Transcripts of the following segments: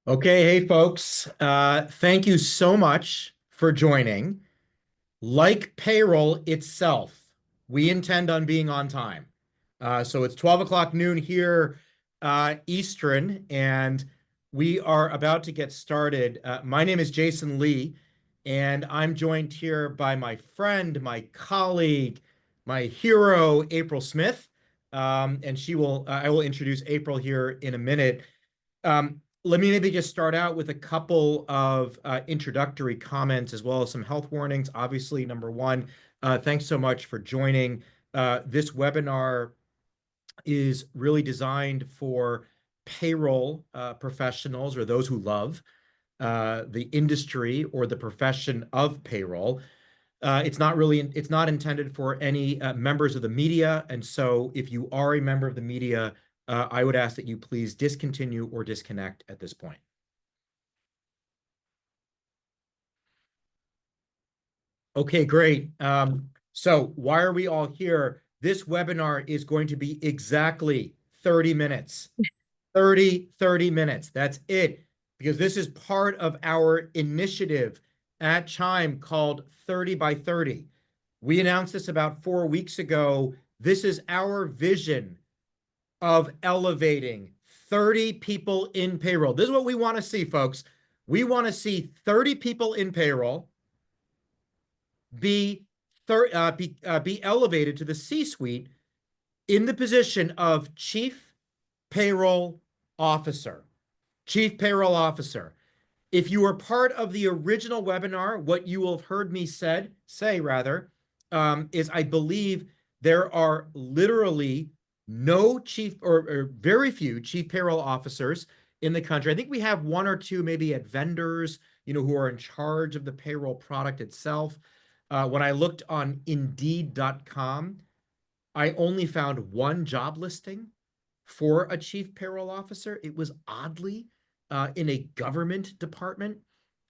Okay, hey folks, thank you so much for joining. Like payroll itself, we intend on being on time. So it's 12 o'clock noon here, Eastern, and we are about to get started. My name is Jason Lee, and I'm joined here by my friend, my colleague, my hero, April Smith. And I will introduce April here in a minute. Let me maybe just start out with a couple of introductory comments as well as some health warnings. Obviously, number one, thanks so much for joining. This webinar is really designed for payroll professionals or those who love the industry or the profession of payroll. It's not intended for any members of the media. And so if you are a member of the media, I would ask that you please discontinue or disconnect at this point. Okay, great. So why are we all here? This webinar is going to be exactly 30 minutes. 30 minutes. That's it. Because this is part of our initiative at Chime called 30 by 30. We announced this about 4 weeks ago. This is our vision of elevating 30 people in payroll. This is what we want to see, folks. We want to see 30 people in payroll be elevated to the C-suite in the position of Chief Payroll Officer. Chief Payroll Officer. If you were part of the original webinar, what you will have heard me say, is I believe there are literally no chief or very few chief payroll officers in the country. I think we have one or two maybe at vendors, who are in charge of the payroll product itself. When I looked on Indeed.com, I only found one job listing for a chief payroll officer. It was oddly in a government department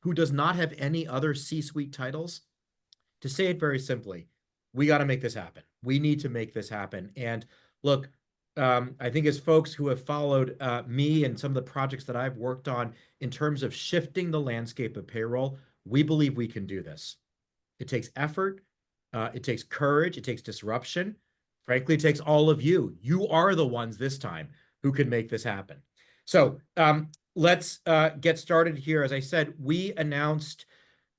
who does not have any other C-suite titles. To say it very simply, we got to make this happen. We need to make this happen. And look, I think as folks who have followed me and some of the projects that I've worked on in terms of shifting the landscape of payroll, we believe we can do this. It takes effort. It takes courage. It takes disruption. Frankly, it takes all of you. You are the ones this time who can make this happen. So let's get started here. As I said, we announced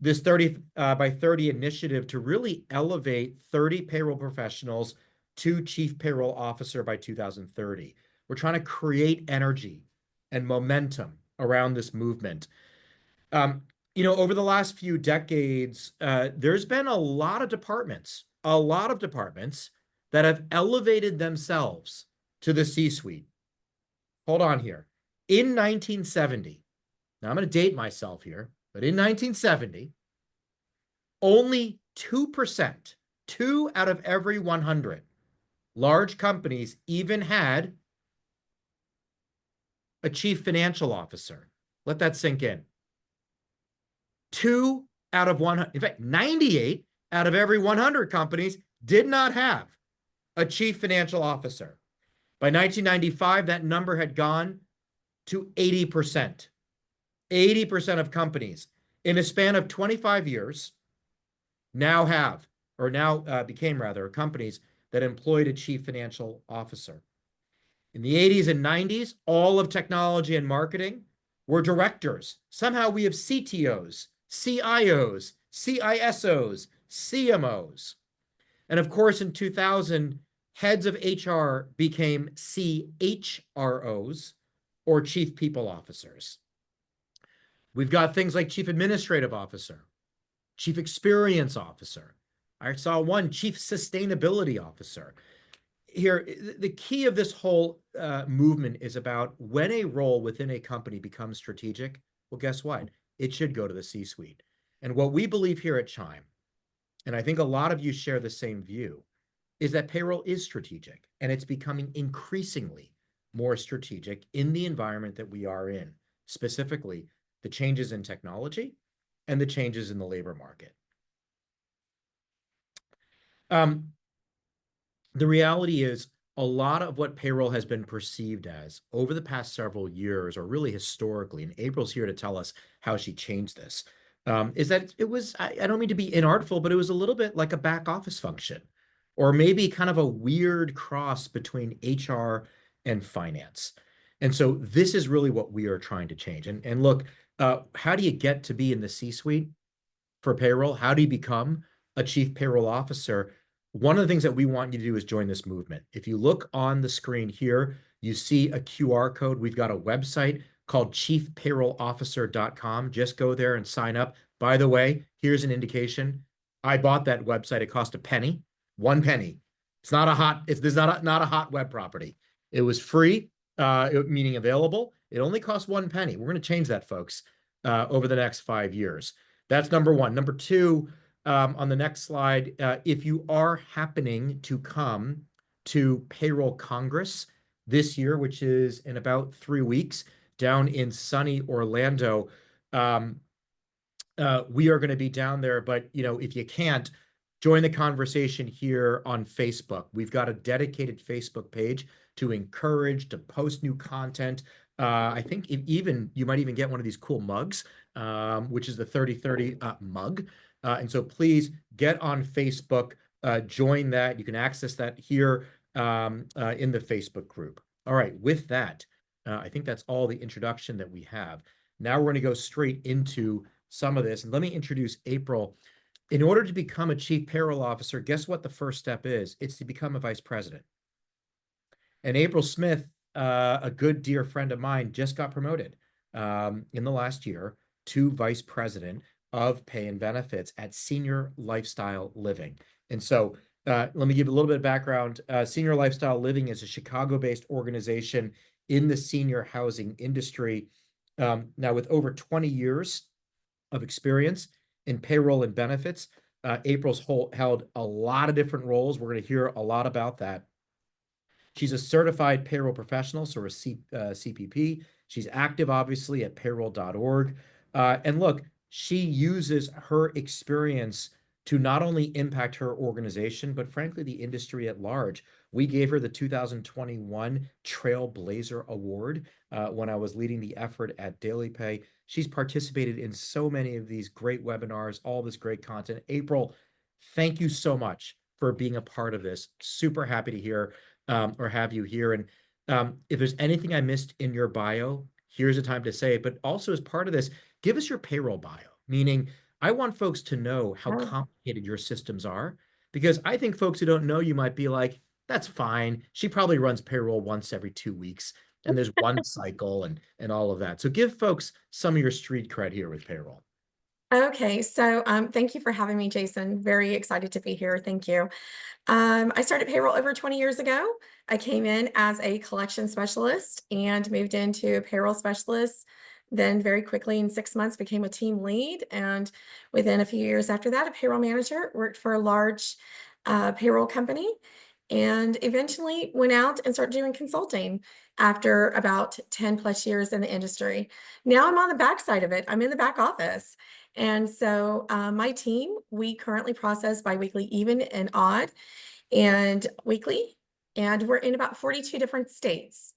this 30 by 30 initiative to really elevate 30 payroll professionals to chief payroll officer by 2030. We're trying to create energy and momentum around this movement. Um, Over the last few decades, there's been a lot of departments that have elevated themselves to the C-suite. Hold on here. In 1970, now I'm going to date myself here, but in 1970, only 2%, 2 out of every 100 large companies even had a chief financial officer. Let that sink in. 2 out of 100, in fact, 98 out of every 100 companies did not have a chief financial officer. By 1995, that number had gone to 80%. 80% of companies in a span of 25 years became companies that employed a chief financial officer. In the 80s and 90s, all of technology and marketing were directors. Somehow we have CTOs, CIOs, CISOs, CMOs. And of course, in 2000, heads of HR became CHROs, or chief people officers. We've got things like chief administrative officer, chief experience officer. I saw one chief sustainability officer. Here, the key of this whole movement is about when a role within a company becomes strategic, well, guess what? It should go to the C-suite. And what we believe here at Chime, and I think a lot of you share the same view, is that payroll is strategic, and it's becoming increasingly more strategic in the environment that we are in, specifically the changes in technology and the changes in the labor market. The reality is a lot of what payroll has been perceived as over the past several years, or really historically, and April's here to tell us how she changed this, is that it was, I don't mean to be inartful, but it was a little bit like a back office function, or maybe kind of a weird cross between HR and finance. And so this is really what we are trying to change. And look, how do you get to be in the C-suite for payroll? How do you become a chief payroll officer? One of the things that we want you to do is join this movement. If you look on the screen here, you see a QR code. We've got a website called chiefpayrollofficer.com. Just go there and sign up. By the way, here's an indication. I bought that website. It cost a penny, 1 penny. It's not a hot, it's not a hot web property. It was free, meaning available. It only cost 1 penny. We're going to change that, folks, over the next 5 years. That's number one. Number two, on the next slide, if you are happening to come to Payroll Congress this year, which is in about 3 weeks down in sunny Orlando, we are going to be down there. But, if you can't, join the conversation here on Facebook. We've got a dedicated Facebook page to encourage, to post new content. I think you might even get one of these cool mugs, which is the 3030 mug. And so please get on Facebook, join that. You can access that here in the Facebook group. All right, with that, I think that's all the introduction that we have. Now we're going to go straight into some of this. And let me introduce April. In order to become a chief payroll officer, guess what the first step is? It's to become a vice president. And April Smith, a good dear friend of mine, just got promoted in the last year to vice president of pay and benefits at Senior Lifestyle Living. And so let me give you a little bit of background. Senior Lifestyle Living is a Chicago-based organization in the senior housing industry. Now, with over 20 years of experience in payroll and benefits, April's held a lot of different roles. We're going to hear a lot about that. She's a certified payroll professional, so a CPP. She's active, obviously, at payroll.org. And look, she uses her experience to not only impact her organization, but frankly, the industry at large. We gave her the 2021 Trailblazer Award when I was leading the effort at Daily Pay. She's participated in so many of these great webinars, all this great content. April, thank you so much for being a part of this. Super happy to hear or have you here. And if there's anything I missed in your bio, here's the time to say it. But also as part of this, give us your payroll bio, meaning I want folks to know how complicated your systems are, because I think folks who don't know you might be like, that's fine. She probably runs payroll once every 2 weeks, and there's one cycle and all of that. So give folks some of your street cred here with payroll. Okay, so thank you for having me, Jason. Very excited to be here. Thank you. I started payroll over 20 years ago. I came in as a collection specialist and moved into a payroll specialist. Then very quickly in 6 months became a team lead. And within a few years after that, a payroll manager, worked for a large payroll company, and eventually went out and started doing consulting after about 10 plus years in the industry. Now I'm on the back side of it. I'm in the back office. And so my team, we currently process biweekly, even and odd, and weekly, and we're in about 42 different states.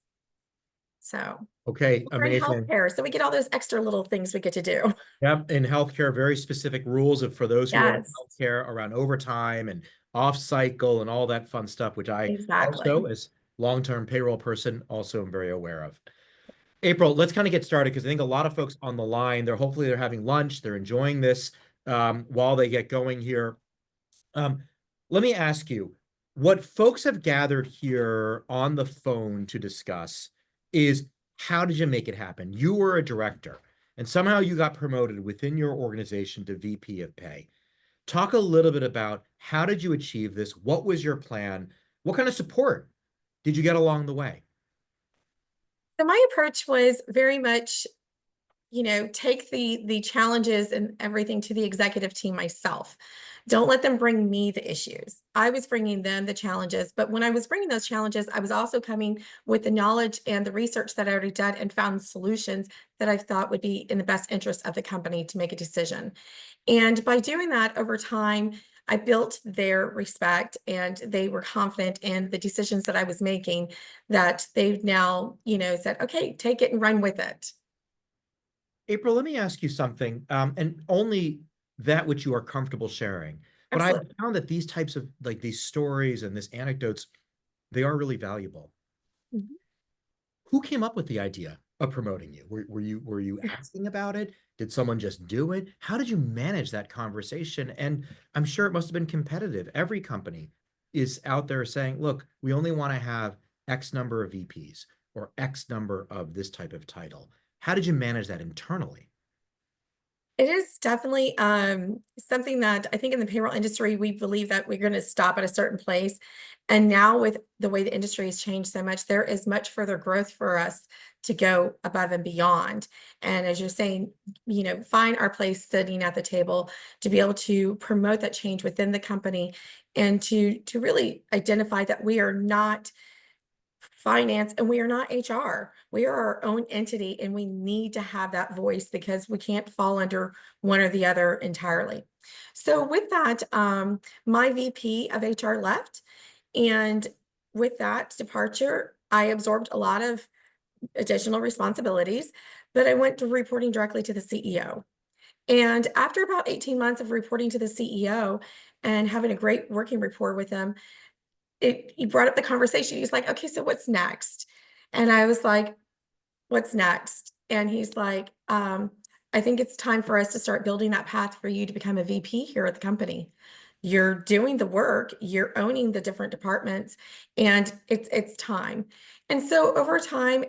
So Okay, we're in amazing. healthcare, so we get all those extra little things we get to do. Yep, in healthcare, very specific rules for those who are in Yes, healthcare around overtime and off cycle and all that fun stuff, which I also, exactly. as long-term payroll person, also am very aware of. April, let's kind of get started, because I think a lot of folks on the line, hopefully they're having lunch, they're enjoying this while they get going here. Let me ask you, what folks have gathered here on the phone to discuss is, how did you make it happen? You were a director, and somehow you got promoted within your organization to VP of Pay. Talk a little bit about, how did you achieve this? What was your plan? What kind of support did you get along the way? So my approach was very much, take the challenges and everything to the executive team myself. Don't let them bring me the issues. I was bringing them the challenges, but when I was bringing those challenges, I was also coming with the knowledge and the research that I already done and found solutions that I thought would be in the best interest of the company to make a decision. And by doing that over time, I built their respect, and they were confident in the decisions that I was making, that they've now, said, okay, take it and run with it. April, let me ask you something, and only that which you are comfortable sharing. But I've Absolutely. found that these types of like these stories and these anecdotes, they are really valuable. Mhm. Who came up with the idea of promoting you? Were you asking about it? Did someone just do it? How did you manage that conversation? And I'm sure it must have been competitive. Every company is out there saying, look, we only want to have X number of VPs or X number of this type of title. How did you manage that internally? It is definitely something that I think in the payroll industry, we believe that we're going to stop at a certain place. And now, with the way the industry has changed so much, there is much further growth for us to go above and beyond. And as you're saying, find our place sitting at the table to be able to promote that change within the company, and to really identify that we are not finance and we are not HR. We are our own entity, and we need to have that voice because we can't fall under one or the other entirely. So with that, my VP of HR left, and with that departure, I absorbed a lot of additional responsibilities, but I went to reporting directly to the CEO. And after about 18 months of reporting to the CEO and having a great working rapport with him, he brought up the conversation. He's like, "Okay, so what's next?" And I was like, "What's next?" And he's like, "I think it's time for us to start building that path for you to become a VP here at the company. You're doing the work, you're owning the different departments, and it's time." And so over time,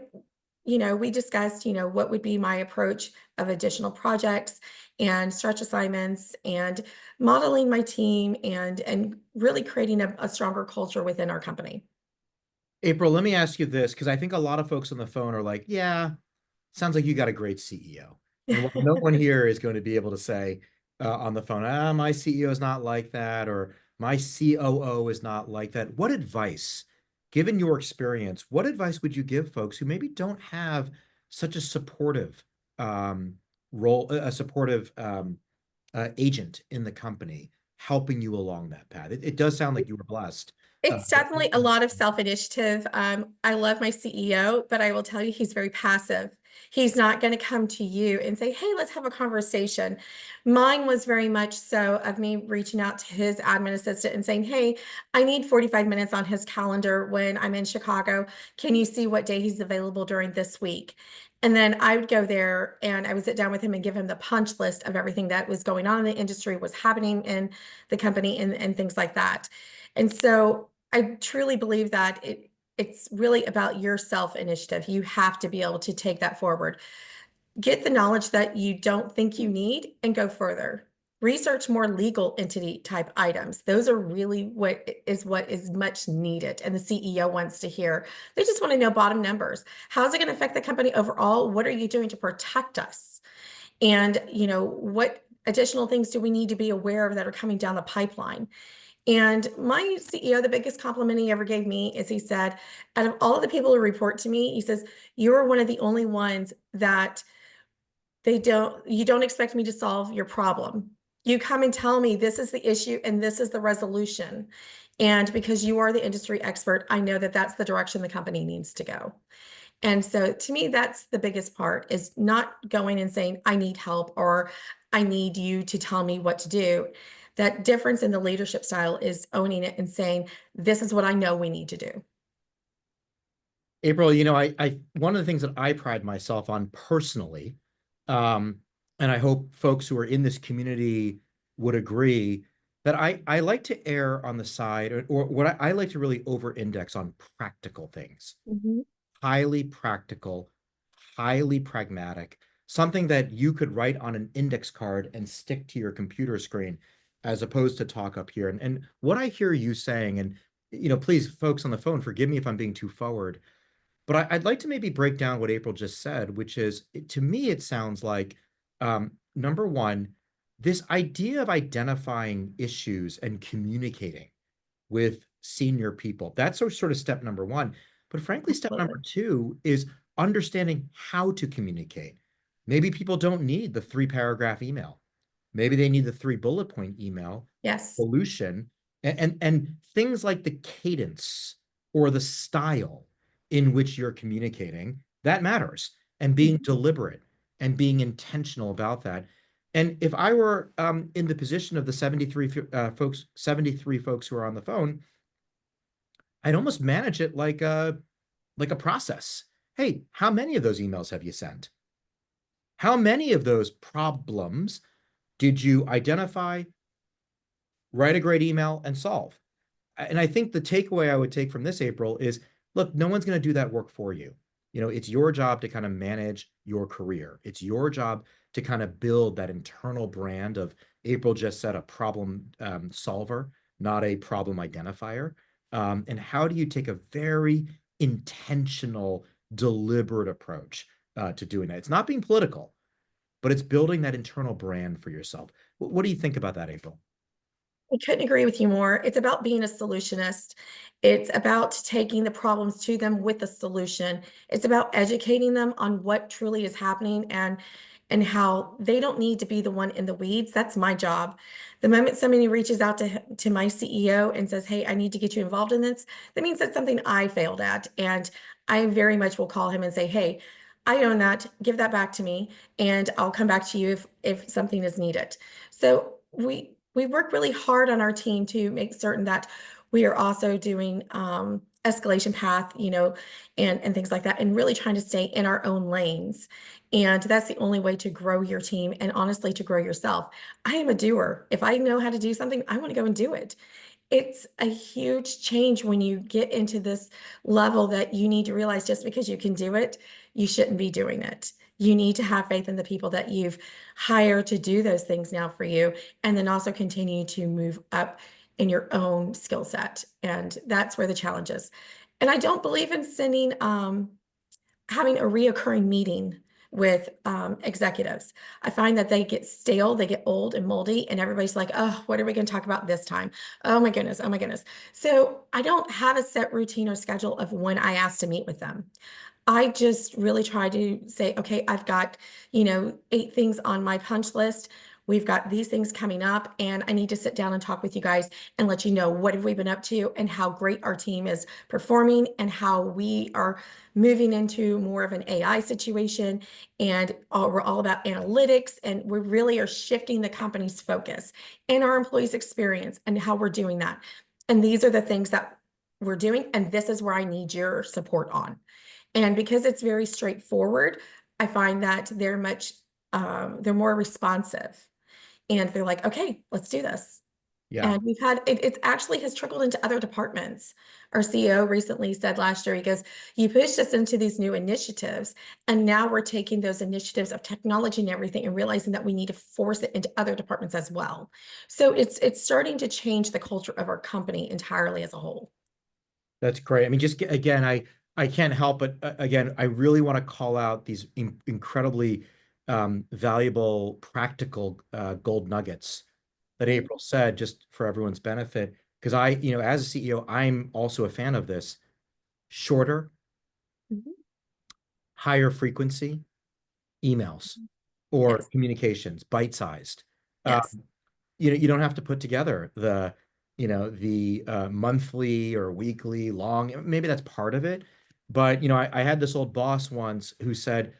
we discussed, what would be my approach of additional projects and stretch assignments and modeling my team, and really creating a stronger culture within our company. April, let me ask you this, because I think a lot of folks on the phone are like, yeah, sounds like you got a great CEO. And while no one here is going to be able to say on the phone, my CEO is not like that, or my COO is not like that, what advice, given your experience, what advice would you give folks who maybe don't have such a supportive um, role, a supportive agent in the company helping you along that path? It does sound like you were blessed. It's definitely a lot of self-initiative. I love my CEO, but I will tell you, he's very passive. He's not going to come to you and say, "Hey, let's have a conversation." Mine was very much so of me reaching out to his admin assistant and saying, "Hey, I need 45 minutes on his calendar when I'm in Chicago. Can you see what day he's available during this week?" And then I would go there and I would sit down with him and give him the punch list of everything that was going on in the industry, was happening in the company, and things like that. And so I truly believe that it's really about your self initiative. You have to be able to take that forward. Get the knowledge that you don't think you need and go further. Research more legal entity type items. Those are really what is much needed, and the CEO wants to hear. They just want to know bottom numbers. How's it going to affect the company overall? What are you doing to protect us? And what additional things do we need to be aware of that are coming down the pipeline? And my CEO, the biggest compliment he ever gave me is, he said, out of all of the people who report to me, he says, "You're one of the only ones that you don't expect me to solve your problem. You come and tell me this is the issue and this is the resolution. And because you are the industry expert, I know that that's the direction the company needs to go." And so to me, that's the biggest part, is not going and saying, "I need help," or "I need you to tell me what to do." That difference in the leadership style is owning it and saying, "This is what I know we need to do." April, I one of the things that I pride myself on personally, um, and I hope folks who are in this community would agree, that I like to err on the side, or what I like to really over-index on practical things, Mhm. highly practical, highly pragmatic, something that you could write on an index card and stick to your computer screen, as opposed to talk up here. And what I hear you saying, and please, folks on the phone, forgive me if I'm being too forward, but I'd like to maybe break down what April just said, which is, to me, it sounds like, number one, this idea of identifying issues and communicating with senior people. That's sort of step number one. But frankly, step number Absolutely. two is understanding how to communicate. Maybe people don't need the 3-paragraph email. Maybe they need the 3 bullet point email Yes. solution, and things like the cadence or the style in which you're communicating, that matters, and being Mhm. deliberate and being intentional about that. And if I were in the position of the 73 folks who are on the phone, I'd almost manage it like a process. Hey, how many of those emails have you sent? How many of those problems did you identify, write a great email, and solve? And I think the takeaway I would take from this, April, is look, no one's going to do that work for you. It's your job to kind of manage your career. It's your job to kind of build that internal brand of April just said a problem solver, not a problem identifier. And how do you take a very intentional, deliberate approach to doing that? It's not being political, but it's building that internal brand for yourself. What do you think about that, April? I couldn't agree with you more. It's about being a solutionist. It's about taking the problems to them with a solution. It's about educating them on what truly is happening and how they don't need to be the one in the weeds. That's my job. The moment somebody reaches out to my CEO and says, "Hey, I need to get you involved in this," that means that's something I failed at. And I very much will call him and say, "Hey, I own that. Give that back to me, and I'll come back to you if something is needed." So we work really hard on our team to make certain that we are also doing escalation path, and things like that, and really trying to stay in our own lanes. And that's the only way to grow your team and honestly to grow yourself. I am a doer. If I know how to do something, I want to go and do it. It's a huge change when you get into this level that you need to realize just because you can do it, you shouldn't be doing it. You need to have faith in the people that you've hired to do those things now for you, and then also continue to move up in your own skill set. And that's where the challenge is. And I don't believe in having a reoccurring meeting with executives. I find that they get stale, they get old and moldy, and everybody's like, oh, what are we going to talk about this time? Oh my goodness, oh my goodness. So I don't have a set routine or schedule of when I ask to meet with them. I just really try to say, okay, I've got, 8 things on my punch list. We've got these things coming up, and I need to sit down and talk with you guys and let you know what have we been up to and how great our team is performing and how we are moving into more of an AI situation. And we're all about analytics, and we really are shifting the company's focus and our employees' experience and how we're doing that. And these are the things that we're doing, and this is where I need your support on. And because it's very straightforward, I find that they're more responsive and they're like, okay, let's do this. Yeah. And we've had it actually has trickled into other departments. Our CEO recently said last year, he goes, you pushed us into these new initiatives, and now we're taking those initiatives of technology and everything and realizing that we need to force it into other departments as well. So it's starting to change the culture of our company entirely as a whole. That's great. I mean, again, I can't help but again, I really want to call out these incredibly valuable, practical gold nuggets that Mhm, April said, just for everyone's benefit. Because as a CEO, I'm also a fan of this: shorter, mhm, higher frequency emails or yes, communications, bite-sized. yes. You don't have to put together the monthly or weekly long. Maybe that's part of it, but I had this old boss once who said,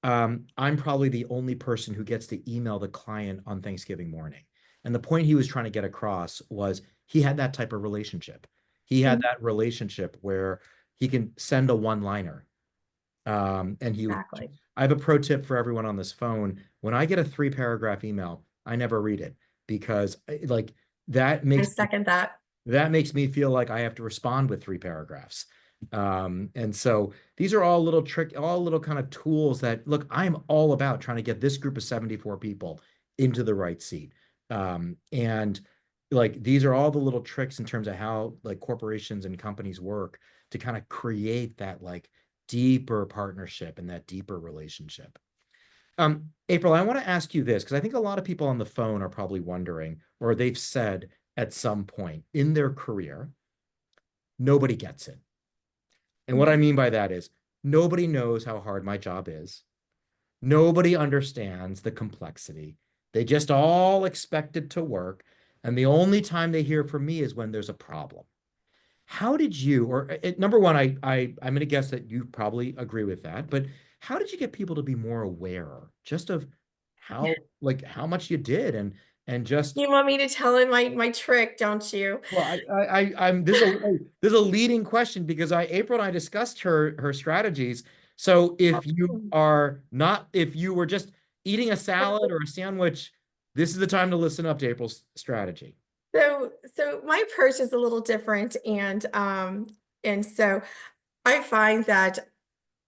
I'm probably the only person who gets to email the client on Thanksgiving morning. And the point he was trying to get across was he had that type of relationship. He had Mhm, that relationship where he can send a one-liner. And he would, exactly. I have a pro tip for everyone on this phone. When I get a 3 paragraph email, I never read it because like that I makes second that. that makes me feel like I have to respond with 3 paragraphs. And so these are all little kind of tools that look, I'm all about trying to get this group of 74 people into the right seat. And like these are all the little tricks in terms of how like corporations and companies work to kind of create that like deeper partnership and that deeper relationship. April, I want to ask you this because I think a lot of people on the phone are probably wondering, or they've said at some point in their career, nobody gets it. And what I Mhm, mean by that is nobody knows how hard my job is. Nobody understands the complexity. They just all expect it to work. And the only time they hear from me is when there's a problem. How did you, or number one, I'm going to guess that you probably agree with that, but how did you get people to be more aware just of how much you did and just You want me to tell him my trick, don't you? well, I'm this is a leading question because April and I discussed her strategies. So if you were just eating a salad or a sandwich, this is the time to listen up to April's strategy. So my approach is a little different, and so I find that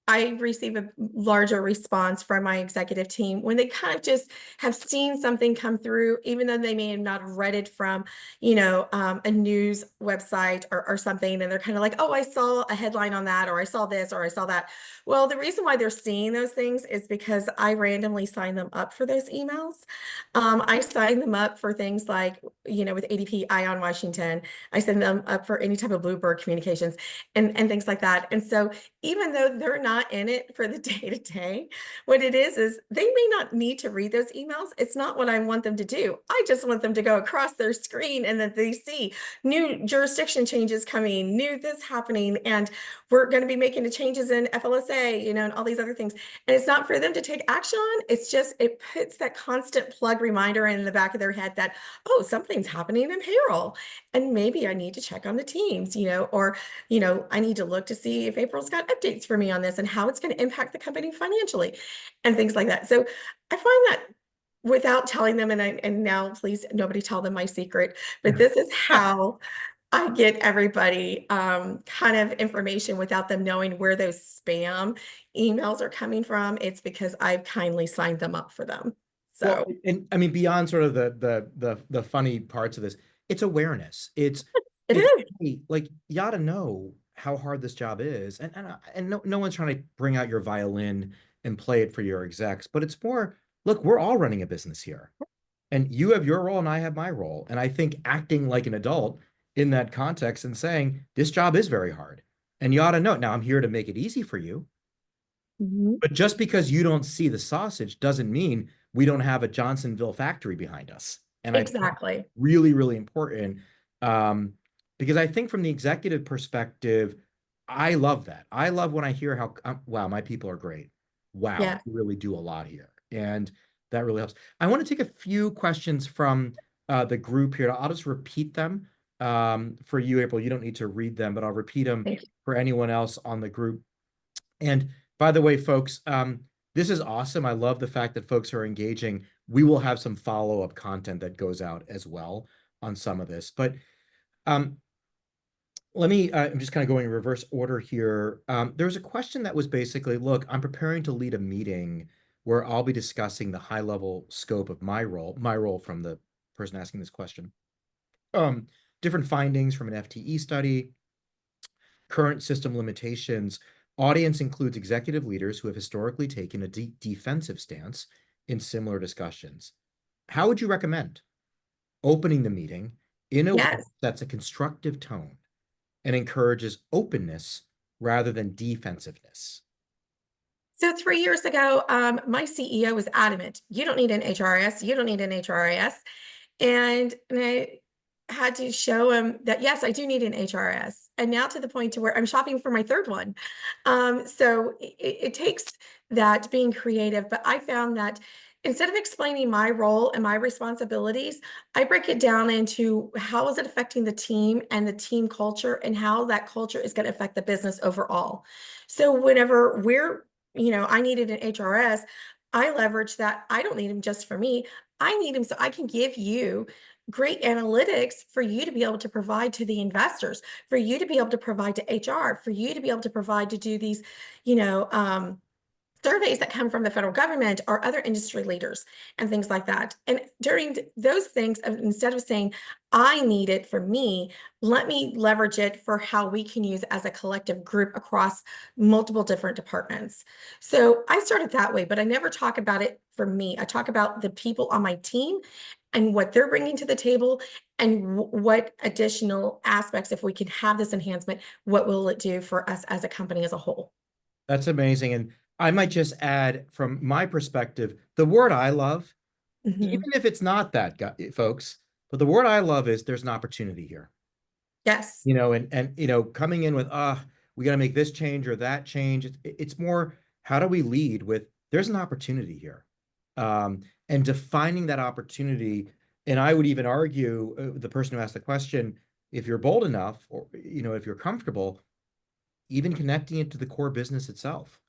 I receive a larger response from my executive team when they kind of just have seen something come through, even though they may have not read it from, a news website or something. And they're kind of like, oh, I saw a headline on that, or I saw this, or I saw that. Well, the reason why they're seeing those things is because I randomly sign them up for those emails. I sign them up for things like, with ADP Ion Washington, I send them up for any type of Bluebird communications and things like that. And so even though they're not in it for the day to day, what it is they may not need to read those emails. It's not what I want them to do. I just want them to go across their screen and that they see new jurisdiction changes coming, new this happening, and we're going to be making the changes in FLSA, and all these other things. And it's not for them to take action on. It's just, it puts that constant plug reminder in the back of their head that, oh, something's happening in payroll. And maybe I need to check on the teams, or I need to look to see if April's got updates for me on this and how it's going to impact the company financially and things like that. So I find that without telling them, and now please nobody tell them my secret, but this is how I get everybody kind of information without them knowing where those spam emails are coming from. It's because I've kindly signed them up for them. Well, So and I mean, beyond sort of the funny parts of this, it's awareness. it It's is. hey, like you ought to know how hard this job is, and no one's trying to bring out your violin and play it for your execs, but it's more, look, we're all running a business here, and you have your role and I have my role, and I think acting like an adult in that context and saying this job is very hard, and you ought to know. Now, I'm here to make it easy for you, Mhm. but just because you don't see the sausage doesn't mean we don't have a Johnsonville factory behind us. And I think that's Exactly. really, really important um, because I think from the executive perspective, I love that. I love when I hear how, wow, my people are great. Wow, Yes. you really do a lot here. And that really helps. I want to take a few questions from the group here. I'll just repeat them for you, April. You don't need to read them, but I'll repeat them Thank you. for anyone else on the group. And by the way, folks, this is awesome. I love the fact that folks are engaging. We will have some follow-up content that goes out as well on some of this. But um, I'm just kind of going in reverse order here. There's a question that was basically, look, I'm preparing to lead a meeting where I'll be discussing the high-level scope of my role from the person asking this question. Um, Different findings from an FTE study, current system limitations. Audience includes executive leaders who have historically taken a defensive stance in similar discussions. How would you recommend opening the meeting in a way that Yes. sets a constructive tone and encourages openness rather than defensiveness? So 3 years ago, my CEO was adamant, you don't need an HRIS, you don't need an HRIS. And I had to show him that, yes, I do need an HRS. And now to the point to where I'm shopping for my third one. So it takes that being creative, but I found that instead of explaining my role and my responsibilities, I break it down into how is it affecting the team and the team culture and how that culture is going to affect the business overall. So whenever I needed an HRS, I leverage that. I don't need him just for me. I need him so I can give you great analytics for you to be able to provide to the investors, for you to be able to provide to HR, for you to be able to provide to do these, you know, um, surveys that come from the federal government or other industry leaders and things like that. And during those things, instead of saying, I need it for me, let me leverage it for how we can use as a collective group across multiple different departments. So I started that way, but I never talk about it for me. I talk about the people on my team and what they're bringing to the table and what additional aspects, if we can have this enhancement, what will it do for us as a company as a whole? That's amazing. And I might just add from my perspective, the word I love Mhm. Even if it's not that, folks. But the word I love is there's an opportunity here. Yes, And coming in with we got to make this change or that change. It's more, how do we lead with there's an opportunity here, and defining that opportunity. And I would even argue, the person who asked the question, if you're bold enough, or if you're comfortable, even connecting it to the core business itself.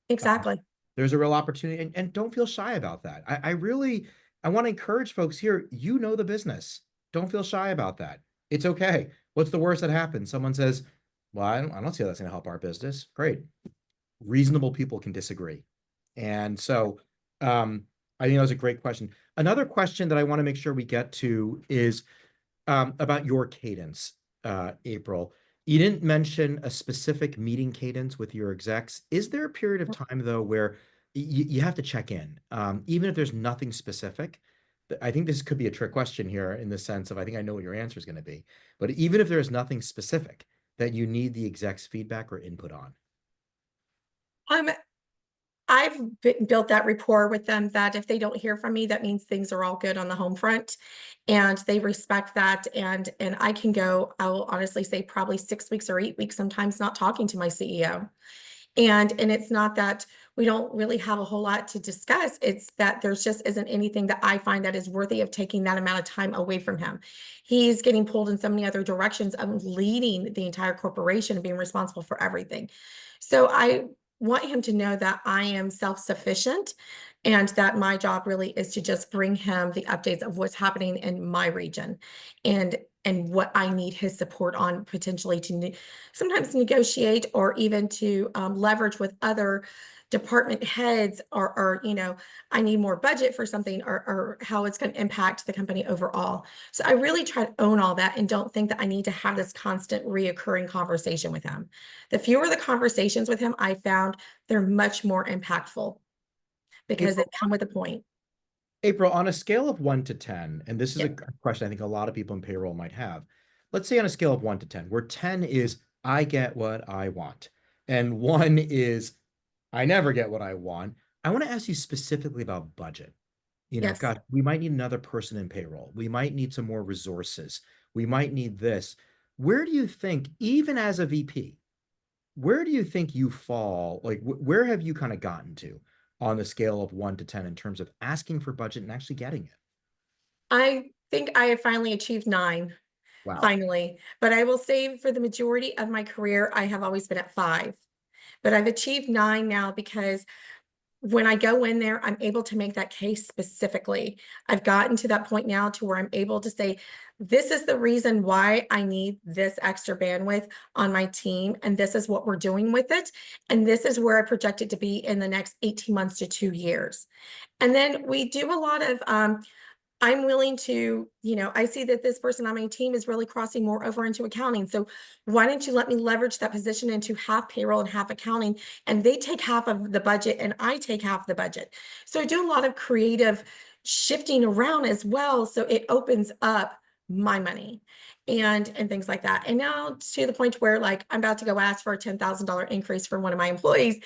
exactly. There's a real opportunity, and don't feel shy about that. I really, I want to encourage folks here, the business. Don't feel shy about that. It's okay. What's the worst that happens? Someone says, well, I don't see how that's going to help our business. Great. Reasonable people can disagree. And so I think that was a great question. Another question that I want to make sure we get to is about your cadence, April. You didn't mention a specific meeting cadence with your execs. Is there a period of time, though, where you have to check in, even if there's nothing specific? I think this could be a trick question here in the sense of I think I know what your answer is going to be. But even if there's nothing specific that you need the exec's feedback or input on. Um, I've built that rapport with them that if they don't hear from me, that means things are all good on the home front, and they respect that. And I can go, I will honestly say probably 6 weeks or 8 weeks, sometimes not talking to my CEO. And it's not that we don't really have a whole lot to discuss. It's that there's just isn't anything that I find that is worthy of taking that amount of time away from him. He's getting pulled in so many other directions of leading the entire corporation and being responsible for everything. So I want him to know that I am self-sufficient and that my job really is to just bring him the updates of what's happening in my region and what I need his support on, potentially to sometimes negotiate or even to leverage with other department heads, or I need more budget for something, or how it's going to impact the company overall. So I really try to own all that and don't think that I need to have this constant reoccurring conversation with him. The fewer the conversations with him, I found they're much more impactful because they April, come with a point. April, on a scale of 1 to 10, and this is a Yep. question I think a lot of people in payroll might have. Let's say on a scale of 1 to 10, where 10 is I get what I want, and one is I never get what I want. I want to ask you specifically about budget. Yes. God, we might need another person in payroll. We might need some more resources. We might need this. Where do you think, even as a VP, where do you think you fall? Like, where have you kind of gotten to on the scale of 1 to 10 in terms of asking for budget and actually getting it? I think I have finally achieved 9, Wow. finally. But I will say for the majority of my career, I have always been at 5. But I've achieved 9 now because when I go in there, I'm able to make that case specifically. I've gotten to that point now to where I'm able to say, this is the reason why I need this extra bandwidth on my team, and this is what we're doing with it. And this is where I project it to be in the next 18 months to 2 years. And then we do a lot of I'm willing to, I see that this person on my team is really crossing more over into accounting. So why don't you let me leverage that position into half payroll and half accounting? And they take half of the budget and I take half the budget. So I do a lot of creative shifting around as well. So it opens up my money and things like that. And now to the point where like I'm about to go ask for a $10,000 increase for one of my employees.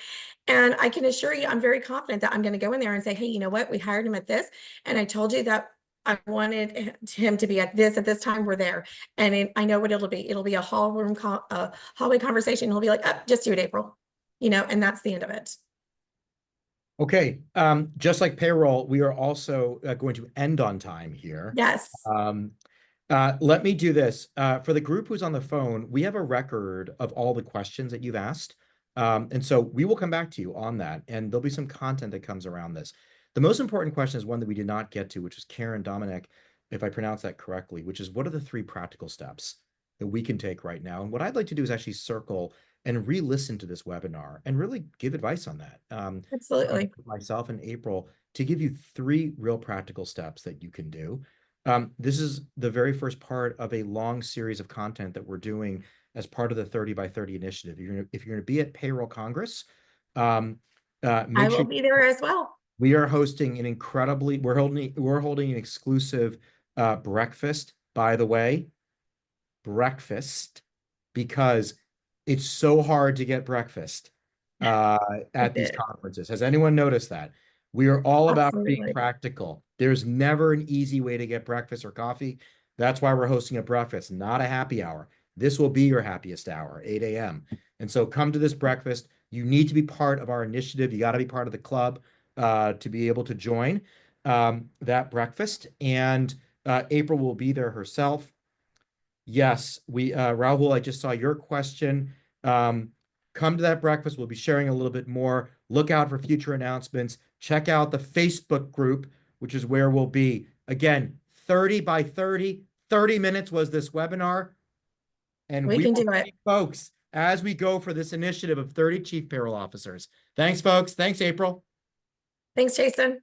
And I can assure you, I'm very confident that I'm going to go in there and say, hey, you know what? We hired him at this. And I told you that I wanted him to be at this time. We're there, and I know what it'll be. It'll be a hallway conversation. He'll be like, "Oh, just do it, April," and that's the end of it. Okay. Just like payroll, we are also going to end on time here. Yes, Um, let me do this. For the group who's on the phone, we have a record of all the questions that you've asked. And so we will come back to you on that, and there'll be some content that comes around this. The most important question is one that we did not get to, which is Karen Dominic, if I pronounce that correctly, which is what are the 3 practical steps that we can take right now? And what I'd like to do is actually circle and re-listen to this webinar and really give advice on that. absolutely. Myself and April to give you 3 real practical steps that you can do. This is the very first part of a long series of content that we're doing as part of the 30 by 30 initiative. If you're going to be at Payroll Congress, I make will sure be there as well. we are hosting we're holding an exclusive breakfast, by the way, breakfast, because it's so hard to get breakfast uh, I at these did. conferences. Has anyone noticed that? We are all about being Absolutely. practical. There's never an easy way to get breakfast or coffee. That's why we're hosting a breakfast, not a happy hour. This will be your happiest hour, 8 a.m. And so come to this breakfast. You need to be part of our initiative. You got to be part of the club to be able to join that breakfast. And April will be there herself. Yes, Rahul, I just saw your question. Um, Come to that breakfast. We'll be sharing a little bit more. Look out for future announcements. Check out the Facebook group, which is where we'll be. Again, 30 by 30, 30 minutes was this webinar. And We we can will do see it. you folks as we go for this initiative of 30 chief payroll officers. Thanks, folks. Thanks, April. Thanks, Jason.